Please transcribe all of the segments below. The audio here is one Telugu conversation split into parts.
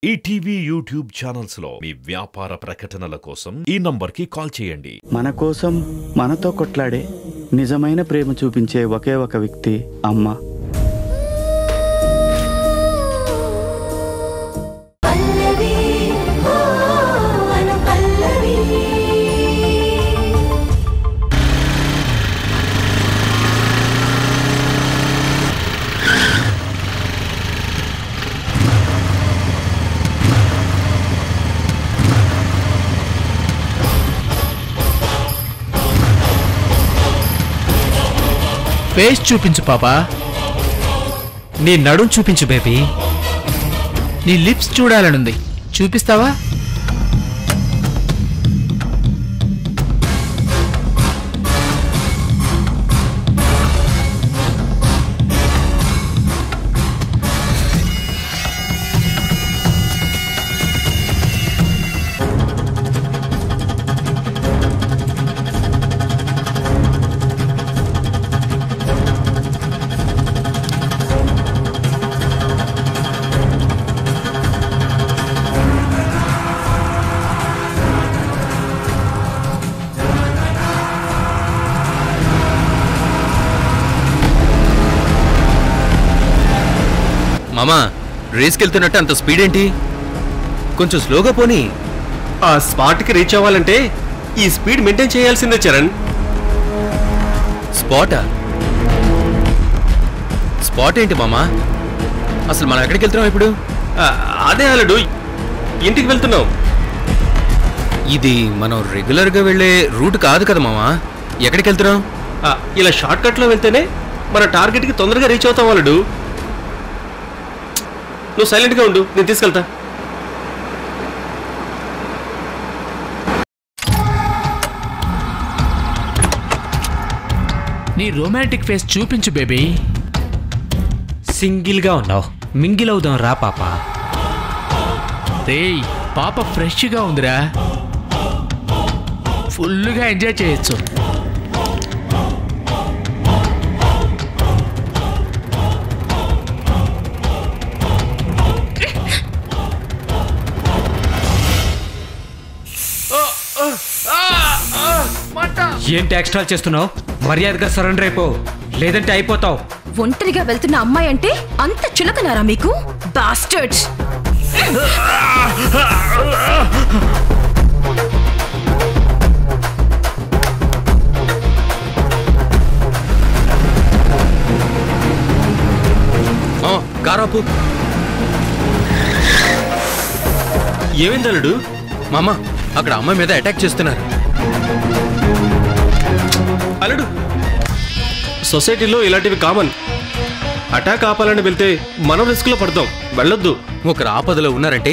ఈటీవీ యూట్యూబ్ ఛానల్స్ లో మీ వ్యాపార ప్రకటనల కోసం ఈ నంబర్కి కాల్ చేయండి. మన కోసం మనతో కొట్లాడే నిజమైన ప్రేమ చూపించే ఒకే ఒక వ్యక్తి అమ్మ. ఫేస్ చూపించు పాపా. నీ నడుం చూపించు బేబీ. నీ లిప్స్ చూడాలనుంది, చూపిస్తావా? మామా, రేస్కెళ్తున్నట్టు అంత స్పీడ్ ఏంటి? కొంచెం స్లోగా పోనీ. ఆ స్పాట్కి రీచ్ అవ్వాలంటే ఈ స్పీడ్ మెయింటైన్ చేయాల్సిందే చరణ్. స్పాటా? స్పాట్ ఏంటి మామా? అసలు మనం ఎక్కడికి వెళ్తున్నాం ఇప్పుడు? అదే అల్లుడు, ఇంటికి వెళ్తున్నాం. ఇది మనం రెగ్యులర్గా వెళ్ళే రూట్ కాదు కదా మామా. ఎక్కడికి వెళ్తున్నాం? ఇలా షార్ట్ కట్లో వెళ్తేనే మన టార్గెట్కి తొందరగా రీచ్ అవుతాం అల్లుడు. నువ్వు సైలెంట్గా ఉండు, నేను తీసుకెళ్తా. నీ రొమాంటిక్ ఫేస్ చూపించు బేబీ. సింగిల్గా ఉన్నావు, మింగిల్ అవుదాం రా పాప. రేయ్, పాప ఫ్రెష్గా ఉందిరా, ఫుల్గా ఎంజాయ్ చేయొచ్చు. ఏంటి ఎక్స్ట్రా చేస్తున్నావు? మర్యాదగా సరెండర్ అయిపో, లేదంటే అయిపోతావు. ఒంటరిగా వెళ్తున్న అమ్మాయి అంటే అంత చులకనారా మీకు? బాస్టర్డ్స్! కారాపు. ఏమైంది అల్లుడు? మామ, అక్కడ అమ్మాయి మీద అటాక్ చేస్తున్నారు. అల్లుడు, సొసైటీలో ఇలాంటివి కామన్. అటాక్ ఆపాలని వెళ్తే మనం రిస్క్లో పడతాం, వెళ్ళొద్దు. ఒకరు ఆపదలో ఉన్నారంటే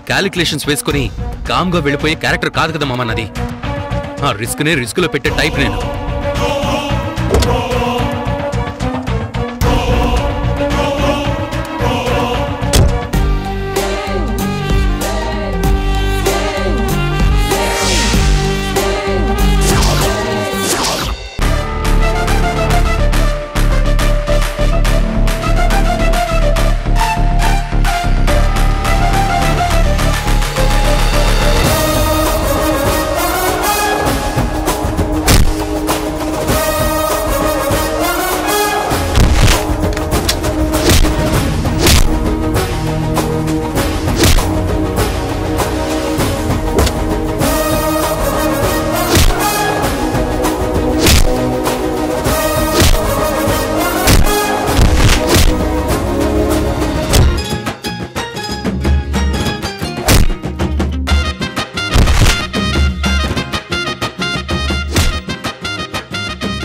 క్యాలిక్యులేషన్స్ వేసుకుని కామ్గా వెళ్ళిపోయే క్యారెక్టర్ కాదు కదా మామ నాది. ఆ రిస్క్నే రిస్క్లో పెట్టే టైప్ నేను.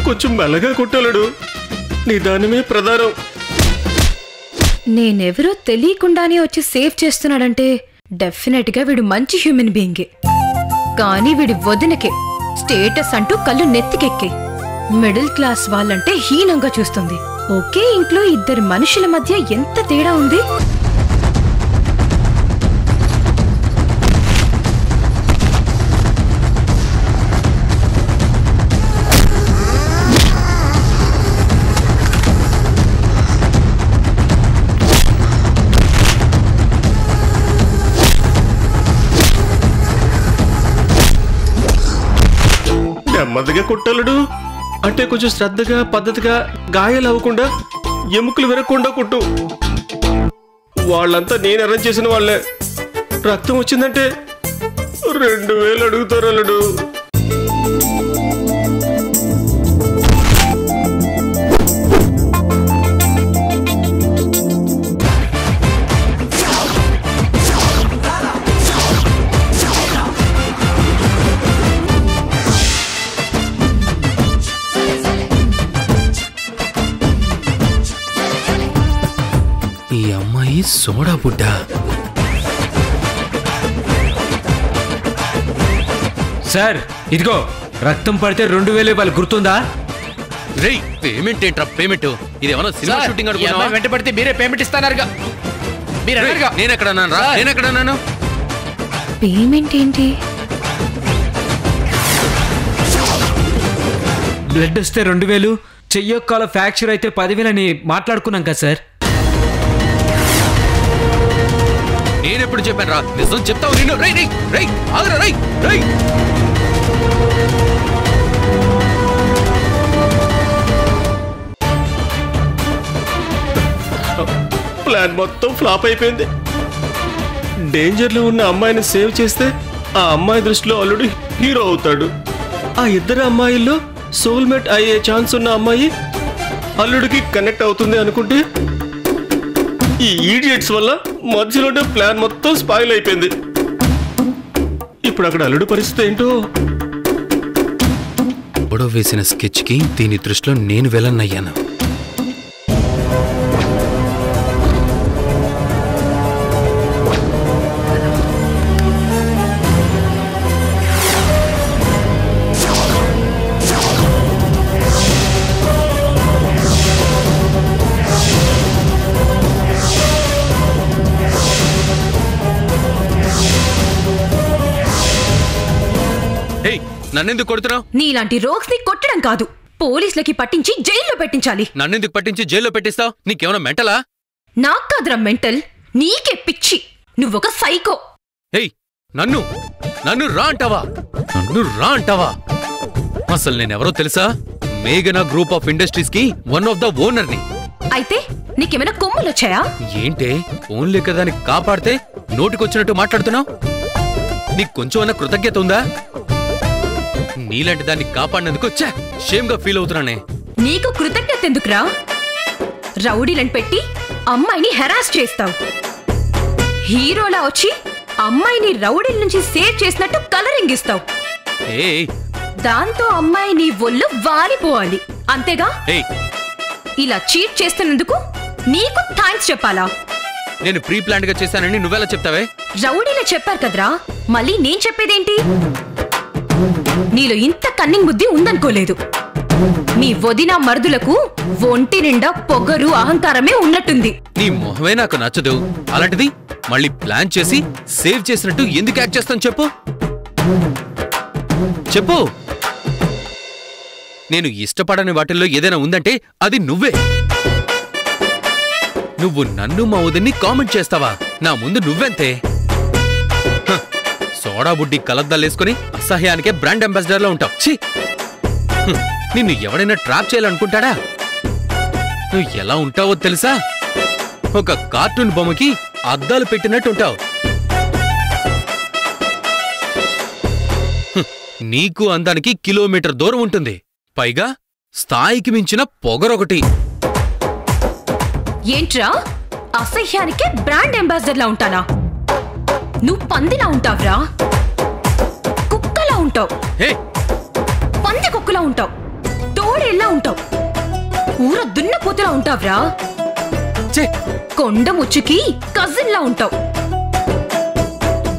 కొంచెం మెల్లగా కొట్టాలడు, నీ దానిమే ప్రధానం. నేనెవరో తెలియకుండానే వచ్చి సేవ్ చేస్తున్నాడంటే డెఫినెట్ గా వీడు మంచి హ్యూమన్ బీయింగే. కానీ వీడి వదినకే స్టేటస్ అంటూ కళ్ళు నెత్తికెక్కే. మిడిల్ క్లాస్ వాళ్ళంటే హీనంగా చూస్తుంది. ఒకే ఇంట్లో ఇద్దరు మనుషుల మధ్య ఎంత తేడా ఉంది. నెమ్మదిగా కొట్టలుడు. అంటే కొంచెం శ్రద్ధగా పద్ధతిగా, గాయాలు అవ్వకుండా, ఎముకలు విరగకుండా కొట్టు. వాళ్ళంతా నేను అరేంజ్ చేసిన వాళ్ళే. రక్తం వచ్చిందంటే 2000 అడుగుతారు అల్లుడు. ఈ అమ్మాయి సోడా బుడ్డ. సార్ ఇదిగో రక్తం పడితే 2000 ఇవ్వాలి, గుర్తుందా? రేయ్ పేమెంట్ ఏంట్రా పేమెంట్? ఇదేమన్నా సినిమా షూటింగ్ అనుకున్నావా? వెంట పడితే మీరే పేమెంట్ ఇస్తానారుగా. మీరు అన్నారుగా. నేనెక్కడన్నాను? పేమెంట్ ఏంటి? బ్లడ్ వస్తే 2000, చెయ్యొక్కాల ఫ్రాక్చర్ అయితే 10,000 అని మాట్లాడుకున్నాం కదా సార్. నేనెప్పుడు చెప్పాను రా? నిజం చెప్తావు నేను. రై ఆగరా రై. ప్లాన్ మొత్తం ఫ్లాప్ అయిపోయింది. డేంజర్ లో ఉన్న అమ్మాయిని సేవ్ చేస్తే ఆ అమ్మాయి దృష్టిలో అల్లుడు హీరో అవుతాడు. ఆ ఇద్దరు అమ్మాయిల్లో సోల్మేట్ అయ్యే ఛాన్స్ ఉన్న అమ్మాయి అల్లుడికి కనెక్ట్ అవుతుంది అనుకుంటే ఈ ఈడియట్స్ వల్ల మధ్యలోనే ప్లాన్ మొత్తం స్పాయిల్ అయిపోయింది. ఇప్పుడు అక్కడ అల్లుడు పరిస్థితి ఏంటో. పొడవ వేసిన స్కెచ్ కి దీని దృష్టిలో నేను వెళ్ళనయ్యాను. నన్నెందుకు కొడుతున్నావు? నీలాంటి రోగ్స్ ని కొట్టడం కాదు, పోలీసులకి పట్టించి జైల్లో పెట్టించాలి. నన్నెందుకు పట్టించి జైల్లో పెట్టిస్తావు? నీకేమైనా మెంటలా? నాకు కాదురా మెంటల్, నీకే పిచ్చి. నువ్వొక సైకో. ఏయ్ నన్ను రా అంటావా? అసలు నేనెవరో తెలుసా? మేఘనా గ్రూప్ ఆఫ్ ఇండస్ట్రీస్ కి వన్ ఆఫ్ ద ఓనర్ని. అయితే నీకేమైనా కొమ్ములొచ్చాయా? ఏంటే ఓన్లీ కదా అని కాపాడితే నోటికొచ్చినట్టు మాట్లాడుతున్నావు? నీకు కొంచెం కృతజ్ఞత ఉందా? నీలాంటి దాన్ని కాపాడినందుకు షేమ్ గా ఫీల్ అవుతున్నానే. నీకు కృతజ్ఞత ఎందుకురా? రౌడీలను పెట్టి అమ్మాయిని హెరాస్ చేస్తావు. హీరోలా వచ్చి అమ్మాయిని రౌడీల నుంచి సేవ్ చేసినట్టు కలరింగ్ ఇస్తావు. దాంతో అమ్మాయి నీ ఒళ్ళు వారిపోవాలి, అంతేగా? ఇలా చీట్ చేస్తున్నందుకు నీకు థాంక్స్ చెప్పాలా? నేను ప్రీ ప్లాన్ గా చేశానని నువ్వెలా చెప్తావే? రౌడీలే చెప్పారు కదరా, మళ్ళీ నేను చెప్పేదేంటి? నీలో ఇంత కన్నింగ్ బుద్ధి ఉందనుకోలేదు. మీ వదిన మరుదులకు ఒంటి నిండా పొగరు అహంకారమే ఉన్నట్టుంది. నీ మొహమే నాకు నచ్చదు. అలాంటిది మళ్ళీ ప్లాన్ చేసి సేవ్ చేసినట్టు ఎందుకు యాక్ట్ చేస్తాను చెప్పు. నేను ఇష్టపడని వాటిల్లో ఏదైనా ఉందంటే అది నువ్వే. నువ్వు నన్ను మా వదిన్ని కామెంట్ చేస్తావా? నా ముందు నువ్వెంతే. సోడా బుడ్డి కలద్దాలేసుకుని అసహ్యానికే బ్రాండ్ అంబాసిడర్ లో ఉంటావు. ఛీ, నిన్ను ఎవడైనా ట్రాప్ చేయాలనుకుంటాడా? నువ్వు ఎలా ఉంటావో తెలుసా? ఒక కార్టూన్ బొమ్మకి అద్దాలు పెట్టినట్టుంటావు. నీకు అందానికి కిలోమీటర్ దూరం ఉంటుంది. పైగా స్థాయికి మించిన పొగరొకటి. ఏంట్రా, అసహ్యానికే బ్రాండ్ అంబాసిడర్ లా ఉంటానా? నువ్వు పందిలా ఉంటావురా, కుక్కలా ఉంటావు, పంది కుక్కలా ఉంటావు, తోడేళ్ళలా ఉంటావు, ఊర దున్నపోతులా ఉంటావురా, కొండ ముచ్చుకి కజిన్ లా ఉంటావు,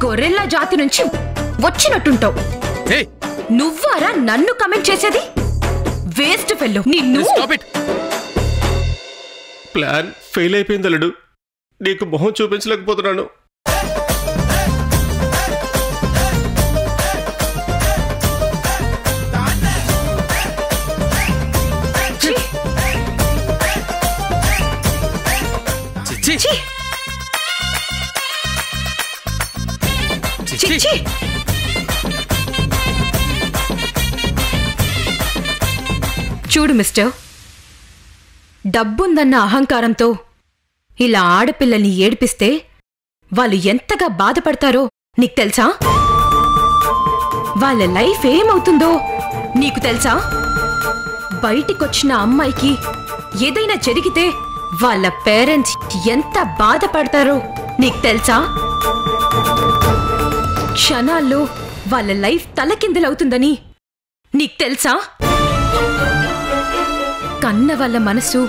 గొర్రెల్లా జాతి నుంచి వచ్చినట్టుంటావు. నువ్వారా నన్ను కమెంట్ చేసేది? వేస్ట్ ఫెల్లో నిన్ను. ప్లాన్ ఫెయిల్ అయిపోయింది అల్లుడు. నీకు మొహం చూపించలేకపోతున్నాను. చూడు మిస్టర్, డబ్బుందన్న అహంకారంతో ఇలా ఆడపిల్లల్ని ఏడిపిస్తే వాళ్ళు ఎంతగా బాధపడతారో నీకు తెలుసా? వాళ్ళ లైఫ్ ఏమవుతుందో నీకు తెలుసా? బయటికొచ్చిన అమ్మాయికి ఏదైనా జరిగితే వాళ్ళ పేరెంట్స్ ఎంత బాధపడతారో నీకు తెలుసా? క్షణాల్లో వాళ్ళ లైఫ్ తలకిందులవుతుందని నీకు తెలుసా? కన్న వాళ్ళ మనసు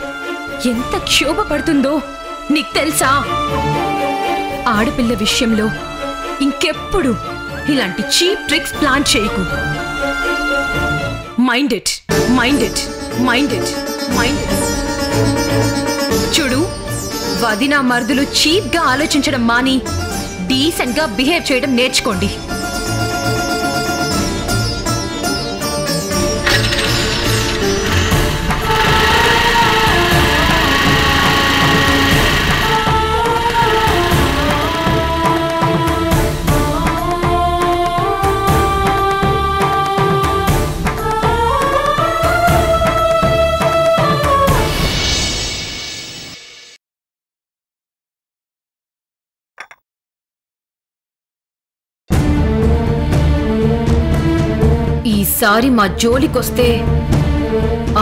ఎంత క్షోభపడుతుందో నీకు తెలుసా? ఆడపిల్ల విషయంలో ఇంకెప్పుడు ఇలాంటి చీప్ ట్రిక్స్ ప్లాన్ చేయకు. Mind it, mind it, mind it, mind it. చూడు, వదినా మరుదులు చీప్ గా ఆలోచించడం మాని డీసెంట్ గా బిహేవ్ చేయడం నేర్చుకోండి. ఈసారి మా జోలికొస్తే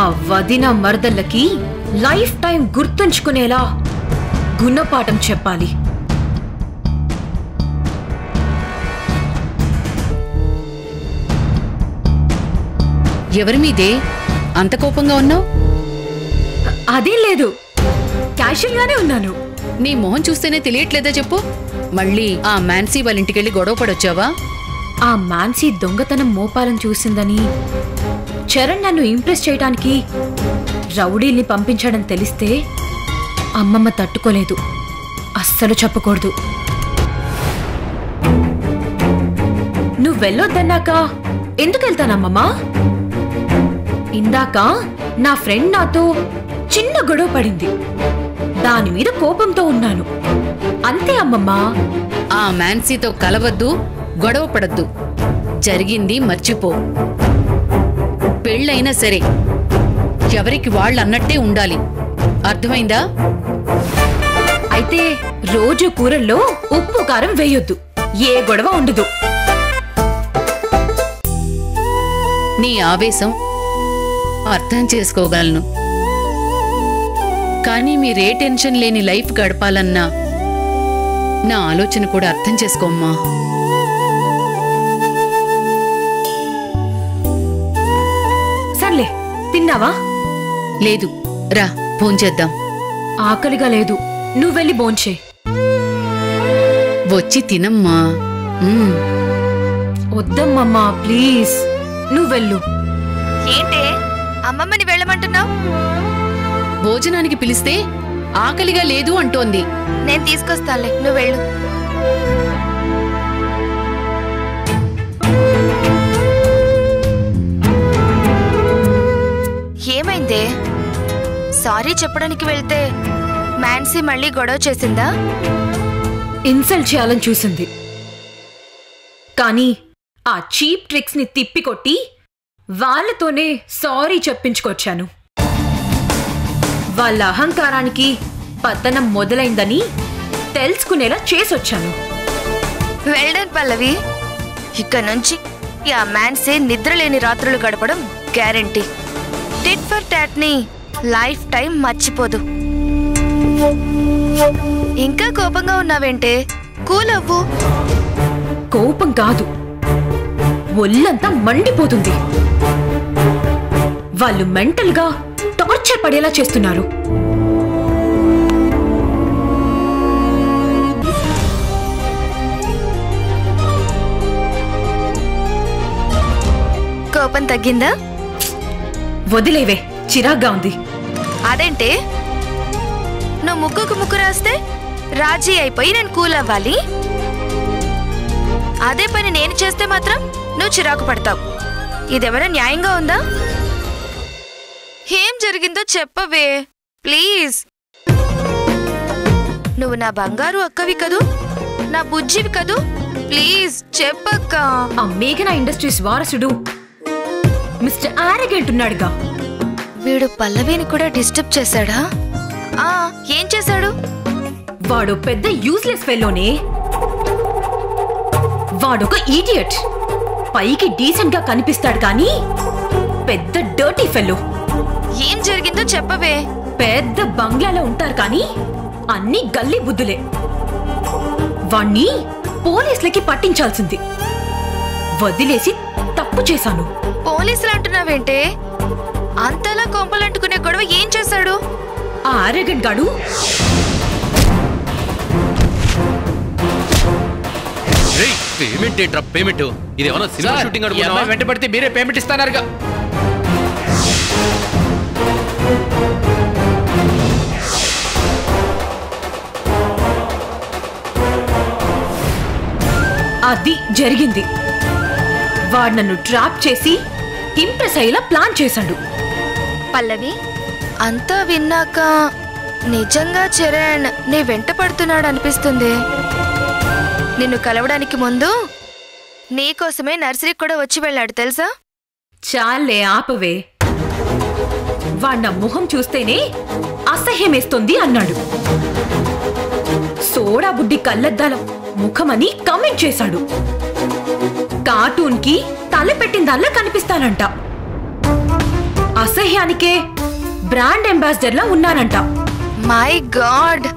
ఆ వదిన మరదళ్ళకి లైఫ్ టైం గుర్తుంచుకునేలా గుణపాఠం చెప్పాలి. ఎవరి మీదే అంత కోపంగా ఉన్నావు? అదేం లేదు, క్యాషువల్ గానే ఉన్నాను. నీ మొహం చూస్తేనే తెలియట్లేదా చెప్పు? మళ్ళీ ఆ మాన్సీ వాళ్ళ ఇంటికెళ్ళి గొడవ పడొచ్చావా? ఆ మాన్సీ దొంగతనం మోపాలను చూసిందని చరణ్ నన్ను ఇంప్రెస్ చేయడానికి రౌడీల్ని పంపించడం తెలిస్తే అమ్మమ్మ తట్టుకోలేదు. అస్సలు చెప్పకూడదు. నువ్వు వెళ్ళొద్దన్నాక ఎందుకు వెళ్తానమ్మమ్మా? ఇందాక నా ఫ్రెండ్ నాతో చిన్న గొడవ పడింది, దాని మీద కోపంతో ఉన్నాను అంతే అమ్మమ్మా. ఆ మాన్సీతో కలవద్దు, గొడవ పడద్దు. జరిగింది మర్చిపో. పెళ్ళైనా సరే ఎవరికి వాళ్ళు అన్నట్టే ఉండాలి, అర్థమైందా? అయితే రోజు కూరల్లో ఉప్పు కారం వేయొద్దు, ఏ గొడవ ఉండదు. నీ ఆవేశం అర్థం చేసుకోగలను, కానీ మీరే టెన్షన్ లేని లైఫ్ గడపాలన్నా నా ఆలోచన కూడా అర్థం చేసుకోమ్మా. సర్లే, తిన్నావా? లేదు, రా భోంచేద్దాం. ఆకలిగా లేదు, నువ్వెళ్ళి భోంచే. వచ్చి తినమ్మా. వద్దమ్మమ్మా ప్లీజ్, నువ్వెళ్ళు. ఏంటే అమ్మమ్మని వెళ్ళమంటున్నావు? భోజనానికి పిలిస్తే ఆకలిగా లేదు అంటోంది. నేను తీసుకొస్తానులే, నువ్వు వెళ్ళు. ఏమైందే? సారీ చెప్పడానికి వెళ్తే మాన్సీ మళ్ళీ గొడవ చేసిందా? ఇన్సల్ట్ చేయాలని చూసింది, కానీ ఆ చీప్ ట్రిక్స్ ని తిప్పికొట్టి వాళ్ళతోనే సారీ చెప్పించుకొచ్చాను. వాళ్ళ అహంకారానికి పతనం మొదలైందని తెలుసుకునేలా చేసొచ్చాను. వెల్డన్ పల్లవి, ఇక్కడ నుంచి ఆ మాన్సీ నిద్రలేని రాత్రులు గడపడం గ్యారంటీ. టిట్ ఫర్ టాట్ ని లైఫ్ టైం మర్చిపోదు. ఇంకా కోపంగా ఉన్నావేంటే? కూల్ అవ్వు. కోపం కాదు, ఒళ్ళంతా మండిపోతుంది. వాళ్ళు మెంటల్ గా టార్చర్ పడేలా చేస్తున్నారు. కోపం తగ్గిందా? వదిలేవే, చిరాగ్గా ఉంది. అదేంటే నువ్వు ముక్కుకు ముక్కు రాస్తే రాజీ అయిపోయి నేను కూల్ అవ్వాలి, అదే పని నేను చేస్తే మాత్రం నువ్వు చిరాకు పడతావు. ఇదేమైనా న్యాయంగా ఉందా? ఏం జరిగిందో చెప్పవే ప్లీజ్. నువ్వు నా బంగారు అక్కవి కదూ, నా బుజ్జివి కదూ, ప్లీజ్ చెప్పక్క. ఆ మేఘనా ఇండస్ట్రీస్ వారసుడు మిస్టర్ ఆరగెంట్ ఉన్నాడుగా, వీడు పల్లవిని కూడా డిస్టర్బ్ చేశాడా? ఏం చేశాడు? వాడు పెద్ద యూస్లెస్ ఫెలోనే. వాడొక ఈడియట్. పైకి డీసెంట్ గా కనిపిస్తాడు కానీ పెద్ద డర్టీ ఫెలో. ఏం జరిగిందో చెప్పవే. పెద్ద బంగ్లాలో ఉంటారు కానీ అన్ని గల్లీ బుద్ధులే. వాణ్ణి పోలీసులకి పట్టించాల్సింది. వదిలేసి తప్పు చేశాను. పోలీసులు అంటున్నావేంటే? అంతలా కొంపలంటుకునే గొడవ ఏం చేశాడు? ఆ అరగంట్ గాడు పేమెంట్ ఏంట్రా పేమెంట్? ఇదేమన్నా సినిమా షూటింగ్ అనుకున్నావా? వెంట పడితే మీరే పేమెంట్ ఇస్తానారుగా. అది జరిగింది. వాడు నన్ను ట్రాప్ చేసి ఇంప్రెస్ అయ్యేలా ప్లాన్ చేశాడు. పల్లవి, అంతా విన్నాక నిజంగా చరణ్ నీ వెంట పడుతున్నాడు అనిపిస్తుంది. నిన్ను కలవడానికి ముందు నీకోసమే నర్సరీకి కూడా వచ్చి వెళ్ళాడు తెలుసా? చాలే ఆపవే. వాడు నా ముఖం చూస్తేనే అసహ్యమేస్తుంది అన్నాడు. సోడా బుడ్డి కళ్ళద్దాల ముఖమని కమెంట్ చేశాడు. కార్టూన్ కి తల పెట్టిందల్లా కనిపిస్తానంట. అసహ్యానికే బ్రాండ్ అంబాసిడర్ లా ఉన్నానంట. మై గాడ్,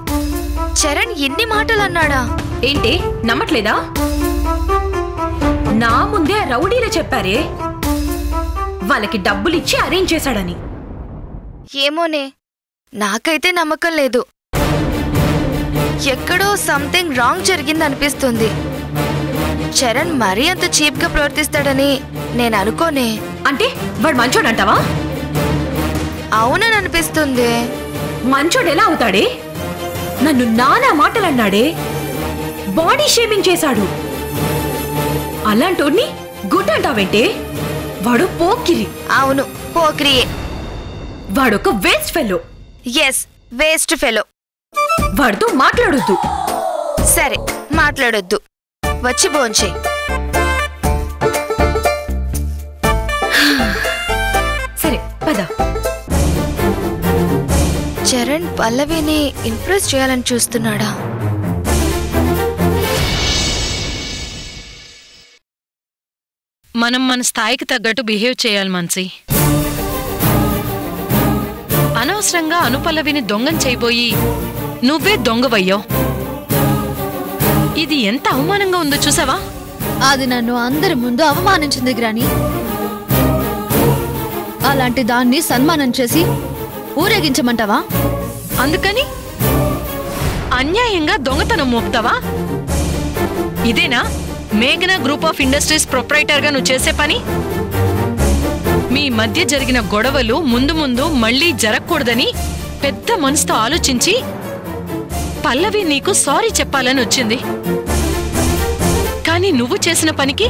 చరణ్ ఎన్ని మాటలు అన్నాడా? ఏంటి నమ్మట్లేదా? నా ముందే రౌడీలే చెప్పారే వాళ్ళకి డబ్బులిచ్చి అరేంజ్ చేశాడని. ఏమోనే, నాకైతే నమ్మకం లేదు. ఎక్కడో సంథింగ్ రాంగ్ జరిగిందనిపిస్తుంది. చరణ్ మరీ అంత చీప్ గా ప్రవర్తిస్తాడని నేను అనుకోనే. అంటే వాడు మంచోడంటావా? అవునని అనిపిస్తుంది. మంచోడు ఎలా అవుతాడే? నన్ను నానా మాటలన్నాడే. బాడీ షేమింగ్ చేశాడు. అలాంటోడ్ని గుడ్ అంటావేంటే? వాడు పోకిరి. అవును, పోకిరియే. వాడొక waste fellow. Yes, waste fellow. వాడితో మాట్లాడొద్దు. సరే, మాట్లాడొద్దు. వచ్చి భోంచే. సరే పద. చరణ్ పల్లవిని ఇంప్రెస్ చేయాలని చూస్తున్నాడా? మనం మన స్థాయికి తగ్గట్టు బిహేవ్ చేయాలి మాన్సి. అనవసరంగా అనుపల్లవిని దొంగం చేయబోయి నువ్వే దొంగవయ్యావు. ఇది ఎంత అవమానంగా ఉందో చూసావా? అది నన్ను అందరి ముందు అవమానించింది గ్రాని. అలాంటి దాన్ని సన్మానం చేసి ఊరేగించమంటావా? అందుకని అన్యాయంగా దొంగతనం మోపుతావా? ఇదేనా మేఘనా గ్రూప్ ఆఫ్ ఇండస్ట్రీస్ ప్రొప్రైటర్ గా నువ్వు చేసే పని? మీ మధ్య జరిగిన గొడవలు ముందు ముందు మళ్లీ జరగకూడదని పెద్ద మనసుతో ఆలోచించి పల్లవి నీకు సారీ చెప్పాలని వచ్చింది. కానీ నువ్వు చేసిన పనికి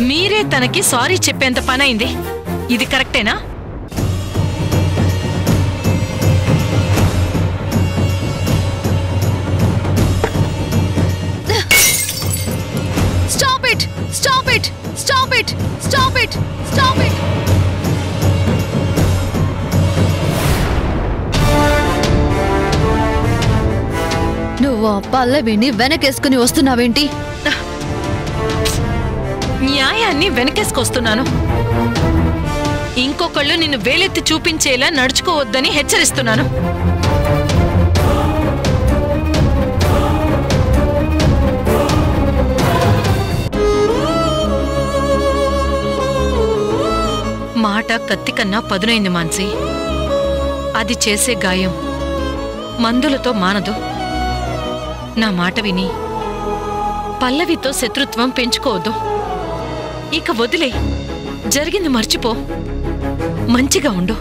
మీరే తనకి సారీ చెప్పేంత పనైంది. ఇది కరెక్టేనా? Stop it! Stop it! Stop it! Stop it! Stop it! నువ్వు పల్లవిని వెనకేసుకుని వస్తున్నావేంటి? న్యాయాన్ని వెనకేసుకొస్తున్నాను. ఇంకొకళ్ళు నిన్ను వేలెత్తి చూపించేలా నడుచుకోవద్దని హెచ్చరిస్తున్నాను. మాట కత్తి కన్నా పదునైంది మాన్సి. అది చేసే గాయం మందులతో మానదు. నా మాట విని పల్లవితో శత్రుత్వం పెంచుకోవద్దు. ఇక వదిలే, జరిగింది మర్చిపో, మంచిగా ఉండు.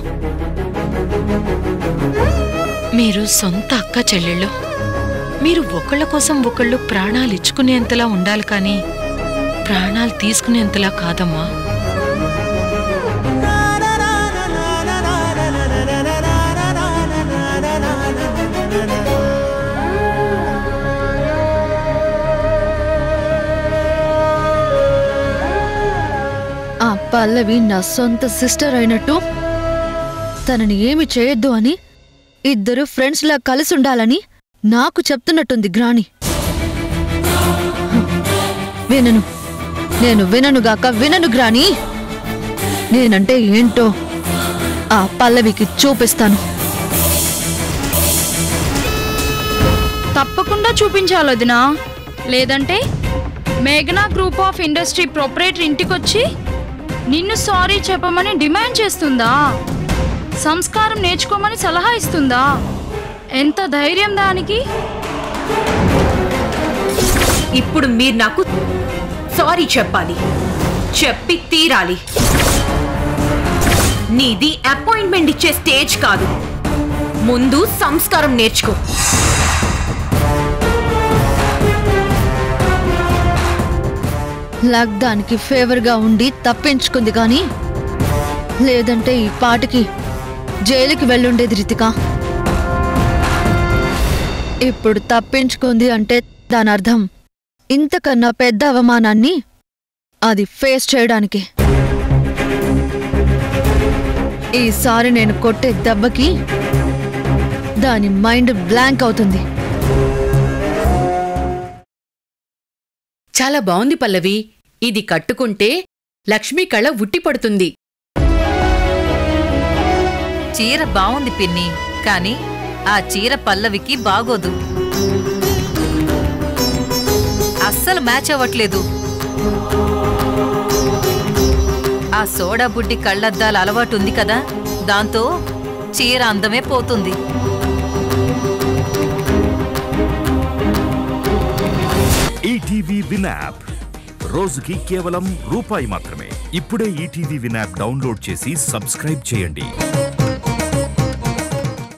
మీరు సొంత అక్క చెల్లెళ్ళు. మీరు ఒకళ్ళ కోసం ఒకళ్ళు ప్రాణాలు ఇచ్చుకునేంతలా ఉండాలి కానీ ప్రాణాలు తీసుకునేంతలా కాదమ్మా. ఆ పల్లవి నా సొంత సిస్టర్ అయినట్టు తనని ఏమి చేయొద్దు అని ఇద్దరు ఫ్రెండ్స్లా కలిసి ఉండాలని నాకు చెప్తున్నట్టుంది గ్రాని. వినను, నేను విననుగాక వినను గ్రాని. నేనంటే ఏంటో ఆ పల్లవికి చూపిస్తాను. తప్పకుండా చూపించాలి వదినా. లేదంటే మేఘనా గ్రూప్ ఆఫ్ ఇండస్ట్రీ ప్రొపరేటర్ ఇంటికొచ్చి నిన్ను సారీ చెప్పమని డిమాండ్ చేస్తుందా? సంస్కారం నేర్చుకోమని సలహా ఇస్తుందా? ఎంత ధైర్యం దానికి? ఇప్పుడు మీరు నాకు సారీ చెప్పాలి, చెప్పి తీరాలి. నీది అపాయింట్మెంట్ ఇచ్చే స్టేజ్ కాదు, ముందు సంస్కారం నేర్చుకో. లక్ దానికి ఫేవర్గా ఉండి తప్పించుకుంది కానీ లేదంటే ఈ పాటికి జైలుకి వెళ్ళుండేది రితిక. ఇప్పుడు తప్పించుకుంది అంటే దాని అర్థం ఇంతకన్నా పెద్ద అవమానాన్ని అది ఫేస్ చేయడానికి. ఈసారి నేను కొట్టే దెబ్బకి దాని మైండ్ బ్లాంక్ అవుతుంది. చాలా బావుంది పల్లవి. ఇది కట్టుకుంటే లక్ష్మీ కళ ఉట్టిపడుతుంది. చీర బావుంది పిన్ని, కాని ఆ చీర పల్లవికి బాగోదు. అస్సలు మ్యాచ్ అవ్వట్లేదు. ఆ సోడా బుడ్డి కళ్ళద్దాల అలవాటుంది కదా, దాంతో చీర అందమే పోతుంది. ఈటీవీ విన్ యాప్ రోజుకి కేవలం రూపాయి మాత్రమే. ఇప్పుడే ఈటీవీ విన్ యాప్ డౌన్లోడ్ చేసి సబ్స్క్రైబ్ చేయండి.